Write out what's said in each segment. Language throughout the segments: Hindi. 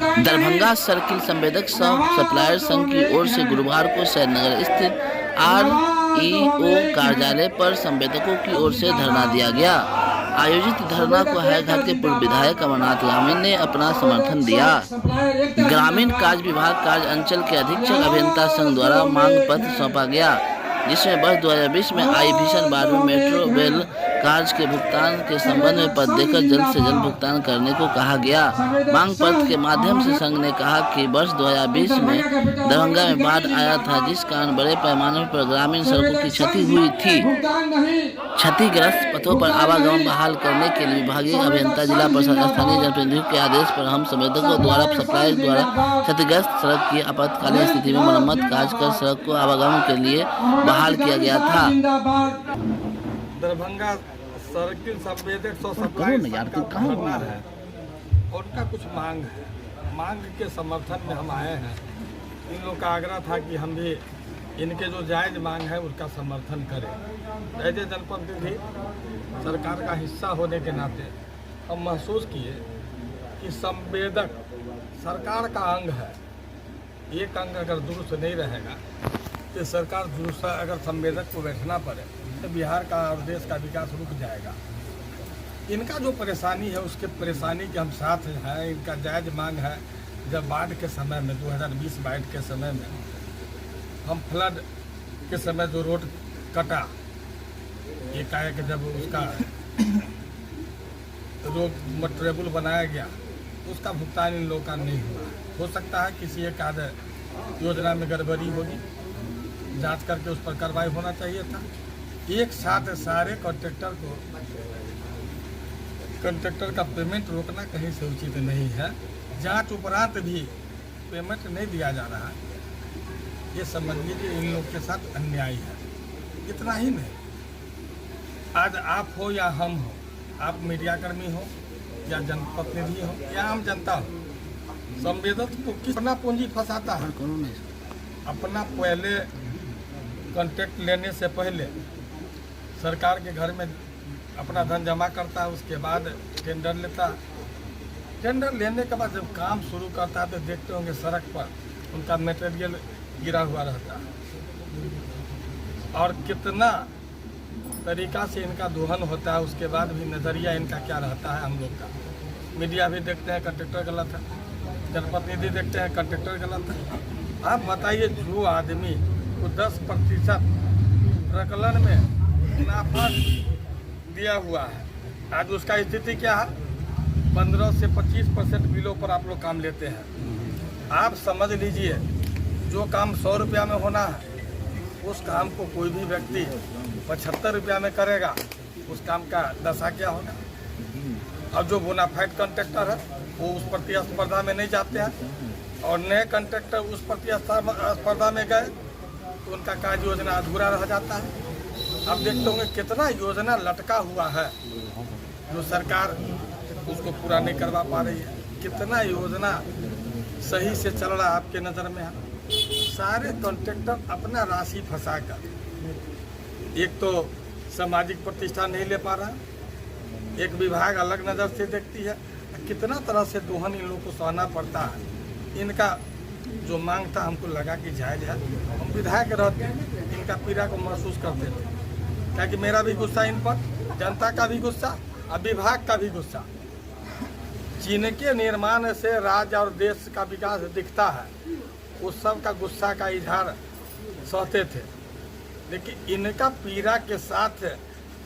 दरभंगा सर्किल संवेदक सप्लायर संघ की ओर से गुरुवार को सैदनगर स्थित REO कार्यालय पर संवेदकों की ओर से धरना दिया गया। आयोजित धरना को हाईघाट के पूर्व विधायक अमरनाथ ग्रामीण ने अपना समर्थन दिया। ग्रामीण कार्य विभाग कार्य अंचल के अधीक्षक अभियंता संघ द्वारा मांग पत्र सौंपा गया, जिसमें वर्ष 2020 में आई भीषण बाढ़ में मेट्रो रेल कार्य के भुगतान के संबंध में पत्र देकर जल्द से जल्द भुगतान करने को कहा गया। मांग पत्र के माध्यम से संघ ने कहा कि वर्ष 2020 में दरभंगा में बाढ़ आया था, जिस कारण बड़े पैमाने पर ग्रामीण सड़कों की क्षति हुई थी। क्षतिग्रस्त पथों पर आवागमन बहाल करने के लिए विभागीय अभियंता, जिला प्रशासन, स्थानीय जनप्रतिनिधियों के आदेश पर हम संवेदकों द्वारा सप्लायर द्वारा क्षतिग्रस्त सड़क की आपातकालीन स्थिति में मरम्मत कार्य कर सड़क को आवागमन के लिए बहाल किया गया था। दरभंगा सर्किल संवेदक सप्लायर है, उनका कुछ मांग है। मांग के समर्थन में हम आए हैं। इन लोग का आग्रह था कि हम भी इनके जो जायज मांग है उसका समर्थन करें। ऐसे जनप्रतिनिधि सरकार का हिस्सा होने के नाते हम महसूस किए कि संवेदक सरकार का अंग है। एक अंग अगर दुरुस्त नहीं रहेगा तो सरकार दुरुस्त, अगर संवेदक को बैठना पड़े तो बिहार का और देश का विकास रुक जाएगा। इनका जो परेशानी है उसके परेशानी के हम साथ हैं। इनका जायज मांग है। जब बाढ़ के समय में 2020 बाढ़ के समय में हम फ्लड के समय जो रोड कटा, ये कहा कि जब उसका रोड मटेरियल बनाया गया उसका भुगतान इन लोगों का नहीं हुआ। हो सकता है किसी एक आध योजना में गड़बड़ी होगी, जांच करके उस पर कार्रवाई होना चाहिए था। एक साथ सारे कॉन्ट्रैक्टर का पेमेंट रोकना कहीं से उचित नहीं है। जांच उपरांत भी पेमेंट नहीं दिया जा रहा है, ये समझ लीजिए इन लोग के साथ अन्याय है। इतना ही नहीं, आज आप हो या हम हो, आप मीडियाकर्मी हो या जनप्रतिनिधि हो या आम जनता हो, संवेदक को कितना पूंजी फंसाता है। अपना पहले कॉन्ट्रैक्ट लेने से पहले सरकार के घर में अपना धन जमा करता है, उसके बाद टेंडर लेता। टेंडर लेने के बाद जब काम शुरू करता है तो देखते होंगे सड़क पर उनका मटेरियल गिरा हुआ रहता है और कितना तरीका से इनका दोहन होता है। उसके बाद भी नज़रिया इनका क्या रहता है हम लोग का। मीडिया भी देखते हैं कॉन्ट्रैक्टर गलत है, जनप्रतिनिधि देखते हैं कॉन्ट्रैक्टर गलत है। आप बताइए, जो आदमी को 10% प्रकलन में मुनाफा दिया हुआ है, आज उसका स्थिति क्या है? 15 से 25% बिलों पर आप लोग काम लेते हैं। आप समझ लीजिए, जो काम 100 रुपया में होना है उस काम को कोई भी व्यक्ति 75 रुपया में करेगा, उस काम का दशा क्या होगा। और जो बोनाफाइड कॉन्ट्रैक्टर है वो उस प्रतिस्पर्धा में नहीं जाते हैं और नए कॉन्ट्रैक्टर उस प्रतिस्पर्धा में गए तो उनका कार्य योजना अधूरा रह जाता है। अब देखते होंगे कितना योजना लटका हुआ है जो सरकार उसको पूरा नहीं करवा पा रही है। कितना योजना सही से चल रहा है आपके नज़र में है। सारे कॉन्ट्रैक्टर अपना राशि फंसाकर, एक तो सामाजिक प्रतिष्ठा नहीं ले पा रहा, एक विभाग अलग नज़र से देखती है। कितना तरह से दोहन इन लोगों को सहना पड़ता है। इनका जो मांग था हमको लगा कि जायज है। हम विधायक रहते इनका पीड़ा को महसूस करते थे, क्या कि मेरा भी गुस्सा इन पर, जनता का भी गुस्सा और विभाग का भी गुस्सा। जिनके निर्माण से राज्य और देश का विकास दिखता है उस सब का गुस्सा का इजहार सहते थे, लेकिन इनका पीड़ा के साथ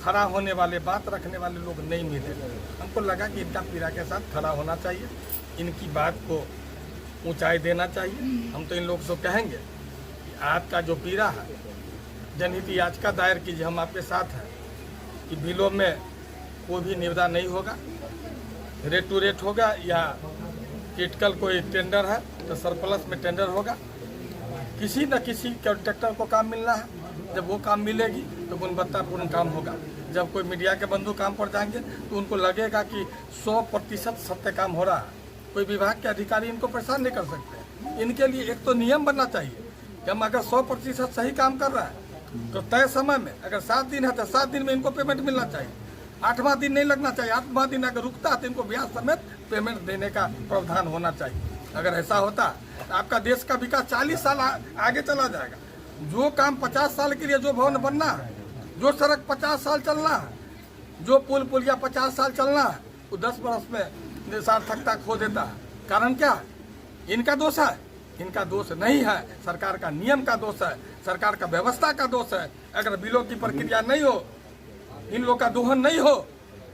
खड़ा होने वाले, बात रखने वाले लोग नहीं मिले। हमको लगा कि इनका पीड़ा के साथ खड़ा होना चाहिए, इनकी बात को ऊंचाई देना चाहिए। हम तो इन लोग से कहेंगे कि आपका जो पीड़ा है, जनहित याचिका दायर कीजिए, हम आपके साथ हैं कि बिलों में कोई भी निविदा नहीं होगा, रेट टू रेट होगा, या क्रिटिकल कोई टेंडर है तो सरप्लस में टेंडर होगा। किसी न किसी कॉन्ट्रैक्टर को काम मिलना है। जब वो काम मिलेगी तो गुणवत्तापूर्ण काम होगा। जब कोई मीडिया के बंधु काम पर जाएंगे तो उनको लगेगा कि 100% सत्य काम हो रहा है। कोई विभाग के अधिकारी इनको परेशान नहीं कर सकते। इनके लिए एक तो नियम बनना चाहिए कि हम अगर 100% सही काम कर रहा है तो तय समय में, अगर 7 दिन है तो 7 दिन में इनको पेमेंट मिलना चाहिए। 8वां दिन नहीं लगना चाहिए। 8वां दिन अगर रुकता है तो इनको ब्याज समेत पेमेंट देने का प्रावधान होना चाहिए। अगर ऐसा होता तो आपका देश का विकास 40 साल आगे चला जाएगा। जो काम 50 साल के लिए जो भवन बनना है, जो सड़क 50 साल चलना है, जो पुल पुलिया 50 साल चलना है, वो 10 वर्ष में सार्थकता खो देता है। कारण क्या है? इनका दोष है? इनका दोष नहीं है, सरकार का नियम का दोष है, सरकार का व्यवस्था का दोष है। अगर बिलों की प्रक्रिया नहीं हो, इन लोग का दोहन नहीं हो,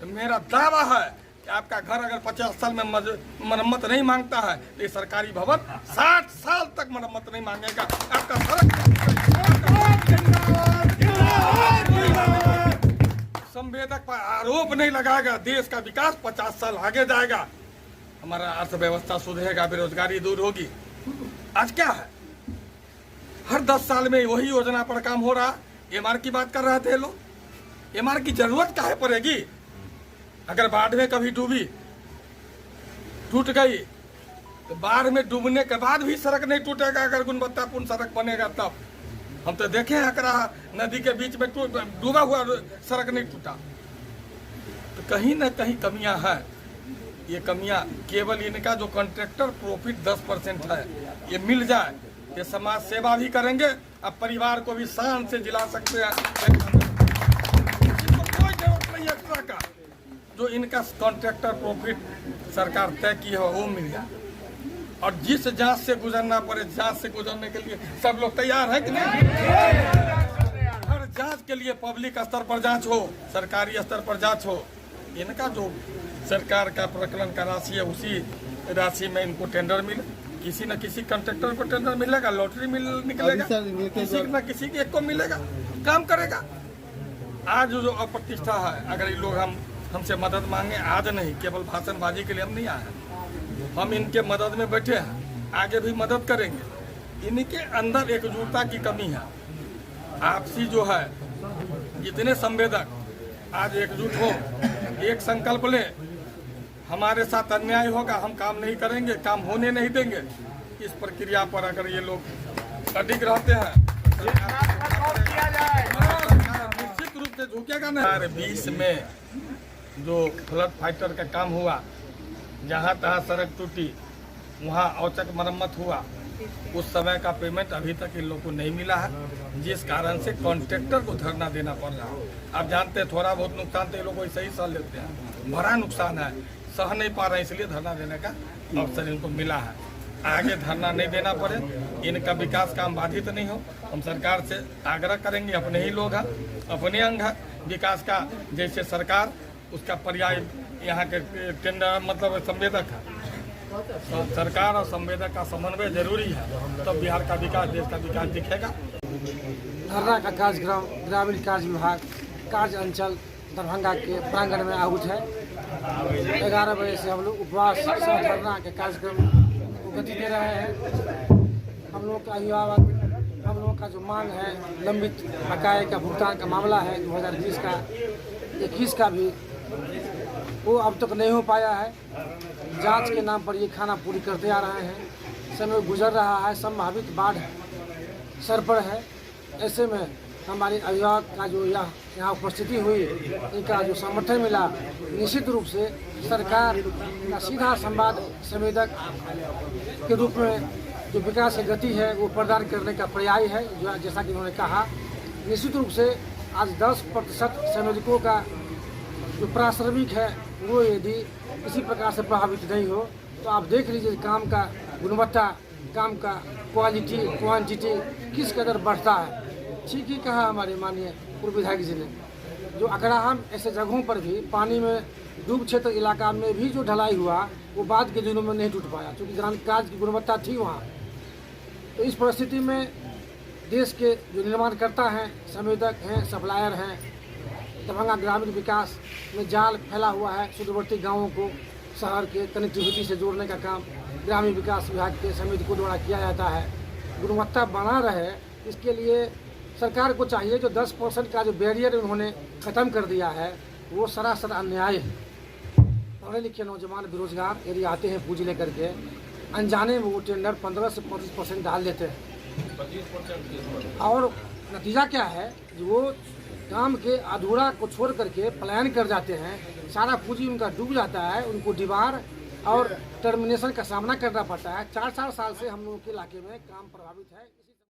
तो मेरा दावा है कि आपका घर अगर 50 साल में मरम्मत नहीं मांगता है तो ये सरकारी भवन 60 साल तक मरम्मत नहीं मांगेगा। आपका सड़क संवेदक पर आरोप नहीं लगाएगा, देश का विकास 50 साल आगे जाएगा, हमारा अर्थव्यवस्था सुधरेगा, बेरोजगारी दूर होगी। आज क्या है? हर 10 साल में वही योजना पर काम हो रहा। एमआर की बात कर रहे थे लोग, एमआर की जरूरत काहे पड़ेगी? अगर बाढ़ में कभी डूबी, टूट गई, तो बाढ़ में डूबने के बाद भी सड़क नहीं टूटेगा। अगर गुणवत्तापूर्ण सड़क बनेगा तब। हम तो देखे हैं अकरा नदी के बीच में डूबा हुआ सड़क नहीं टूटा। तो कहीं ना कहीं कमियां हैं। ये कमियां केवल इनका जो कॉन्ट्रैक्टर प्रॉफिट 10% है, ये मिल जाए, ये समाज सेवा भी करेंगे, अब परिवार को भी शान से जिला सकते हैं। इनको कोई जरूरत नहीं एक्स्ट्रा का। जो इनका कॉन्ट्रैक्टर प्रॉफिट सरकार तय की है वो मिल जाए, और जिस जांच से गुजरना पड़े, जांच से गुजरने के लिए सब लोग तैयार हैं कि नहीं? हर जांच के लिए पब्लिक स्तर पर जांच हो, सरकारी स्तर पर जांच हो। इनका जो सरकार का प्रकलन का राशि है, उसी राशि में इनको टेंडर मिले। किसी न किसी कॉन्ट्रैक्टर को टेंडर मिलेगा, लॉटरी निकलेगा, किसी न किसी के एक को मिलेगा, काम करेगा। आज जो अप्रतिष्ठा है, अगर ये लोग हमसे मदद मांगे, आज नहीं, केवल भाषणबाजी के लिए हम नहीं आए हैं। हम इनके मदद में बैठे हैं, आगे भी मदद करेंगे। इनके अंदर एकजुटता की कमी है। आपसी जो है, जितने संवेदक आज एकजुट हो, एक संकल्प ले, हमारे साथ अन्याय होगा, हम काम नहीं करेंगे, काम होने नहीं देंगे। इस प्रक्रिया पर अगर ये लोग अडिग रहते हैं, निश्चित रूप से झुकेगा नहीं। 2020 में जो फ्लड फाइटर का काम हुआ, जहाँ तहाँ सड़क टूटी, वहाँ औचक मरम्मत हुआ, उस समय का पेमेंट अभी तक इन लोगों को नहीं मिला है, जिस कारण से कॉन्ट्रैक्टर को धरना देना पड़ रहा है। आप जानते हैं, थोड़ा बहुत नुकसान तो ये लोग ऐसे ही सह लेते हैं, बड़ा नुकसान है, सह नहीं पा रहे, इसलिए धरना देने का अवसर इनको मिला है। आगे धरना नहीं देना पड़े, इनका विकास काम बाधित नहीं हो, हम सरकार से आग्रह करेंगे। अपने ही लोग हैं, अपने अंग है विकास का, जैसे सरकार, उसका पर्याय यहाँ के टेंडर मतलब संवेदक है। तो सरकार और संवेदक का समन्वय जरूरी है, तब बिहार का विकास, देश का विकास दिखेगा। धरना का कार्यक्रम ग्रामीण कार्य विभाग कार्य अंचल दरभंगा के प्रांगण में आहूत है। 11 बजे से हम लोग उपवास सह धरना के कार्यक्रम को गति दे रहे हैं। हम लोग का अभिभावक, हम लोगों का जो मांग है, लंबित बकाये का भुगतान का मामला है 2020 का, 21 का भी, वो अब तक नहीं हो पाया है। जांच के नाम पर ये खाना पूरी करते आ रहे हैं। समय गुजर रहा है, संभावित बाढ़ सर पर है। ऐसे में हमारे अभिभावक का जो यहाँ उपस्थिति हुई, इनका जो समर्थन मिला, निश्चित रूप से सरकार का सीधा संवाद संवेदक के रूप में जो विकास की गति है वो प्रदान करने का पर्याय है। जो जैसा कि उन्होंने कहा, निश्चित रूप से आज 10% संवेदकों का जो पारिश्रमिक है वो यदि किसी प्रकार से प्रभावित नहीं हो, तो आप देख लीजिए काम का गुणवत्ता, काम का क्वालिटी, क्वांटिटी किस कदर बढ़ता है। ठीक ही कहा हमारे माननीय पूर्व विधायक जी ने। जो अकराहम ऐसे जगहों पर भी पानी में डूब क्षेत्र इलाका में भी जो ढलाई हुआ, वो बाद के दिनों में नहीं टूट पाया, क्योंकि कार्य की गुणवत्ता थी वहाँ। तो इस परिस्थिति में देश के जो निर्माणकर्ता हैं, संवेदक हैं, सप्लायर हैं, दरभंगा ग्रामीण विकास में जाल फैला हुआ है। सुदूरवर्ती गांवों को शहर के कनेक्टिविटी से जोड़ने का काम ग्रामीण विकास विभाग के समिति द्वारा किया जाता है। गुणवत्ता बना रहे, इसके लिए सरकार को चाहिए जो 10% का जो बैरियर उन्होंने ख़त्म कर दिया है, वो सरासर अन्याय है। पढ़े लिखे नौजवान बेरोजगार यदि आते हैं पूंजी लेकर के, अनजाने में वो टेंडर 15 से 25% डाल देते हैं, और नतीजा क्या है, वो काम के अधूरा को छोड़ करके पलायन कर जाते हैं। सारा पूंजी उनका डूब जाता है, उनको दीवार और टर्मिनेशन का सामना करना पड़ता है। 4-4 साल से हम लोगों के इलाके में काम प्रभावित है।